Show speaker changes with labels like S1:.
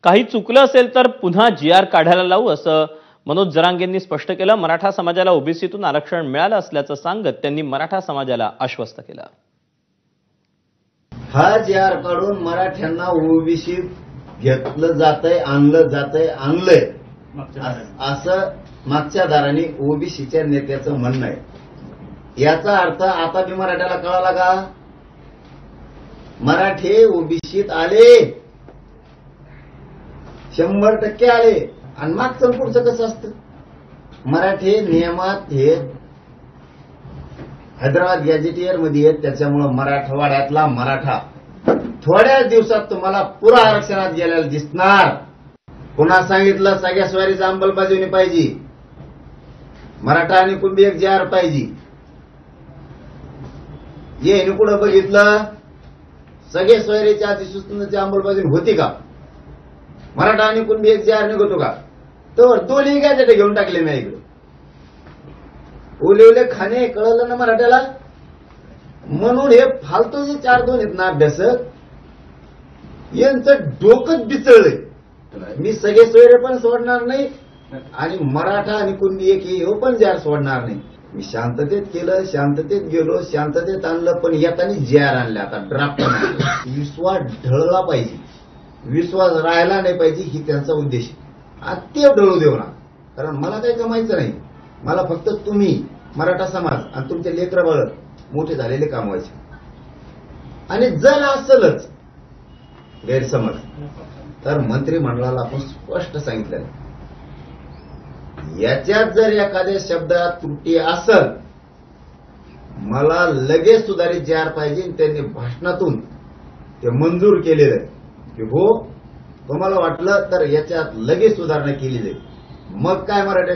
S1: काही चुकलं असेल तर पुन्हा जी.आर. काढायला लावू असं मनोज जरांगेंनी स्पष्ट केलं। मराठा समाजाला ओबीसीतून आरक्षण मिळालं असल्याचं सांगत त्यांनी मराठा समाजाला आश्वस्त केलं।
S2: हा जी.आर. काढून मराठ्यांना ओबीसीत घेतलं जातंय, आणलंय असं मागच्या दाराने ओबीसीच्या नेत्याचं म्हणणं आहे। याचा अर्थ आता बी मराठ्याला कळाला का? मराठे ओबीसीत आले, 100% आले। आणि मागचं पुढचं कसं असतं? मराठे नियमात हे हैदराबाद गॅजेटियर मध्ये आहेत, त्याच्यामुळे मराठवाड्यातला मराठा थोड्याच दिवसात तुम्हाला पुरा आरक्षणात गेलेला दिसणार। पुन्हा सांगितलं, सगळ्या स्वारीचा अंमलबजावणी पाहिजे, मराठा आणि कुणबी एक जी.आर. पाहिजे। हे पुढे बघितलं, सगळे स्वारीच्या अधिसूचनेची अंमलबजावणी होती का? मराठा आणि कुणबी एक जी.आर. निघतो का? तर दोन्ही गॅजेट घेऊन टाकले मी इकडे। ओले खाणे कळलं ना मराठ्याला, म्हणून हे फालतू जे 4-2 आहेत ना अभ्यासक, यांचं डोकंच बिचळलंय। मी सगळे सोयरे पण सोडणार नाही आणि मराठा आणि कुणबी एक हे पण जी.आर. सोडणार नाही। मी शांततेत केलं, शांततेत गेलो, शांततेत आणलं, पण येताना जी.आर. आणलं। आता ड्राफ्ट विश्वास ढळला पाहिजे, विश्वास राहायला नाही पाहिजे, ही त्यांचा उद्देश आहे। ते ढळू देऊ ना, कारण मला काही कमायचं नाही। मला फक्त तुम्ही मराठा समाज आणि तुमचे लेकरं बाळ मोठे झालेले कामवायचे। आणि जर असलच गैरसमज तर मंत्रिमंडळाला आपण स्पष्ट सांगितलं, याच्यात जर एखाद्या शब्दात त्रुटी असल, मला लगेच सुधारित जी.आर. पाहिजे। त्यांनी भाषणातून ते मंजूर केलेलं आहे की हो, तुम्हाला वाटलं तर याच्यात लगेच सुधारणा केली जाईल। मग काय मराठा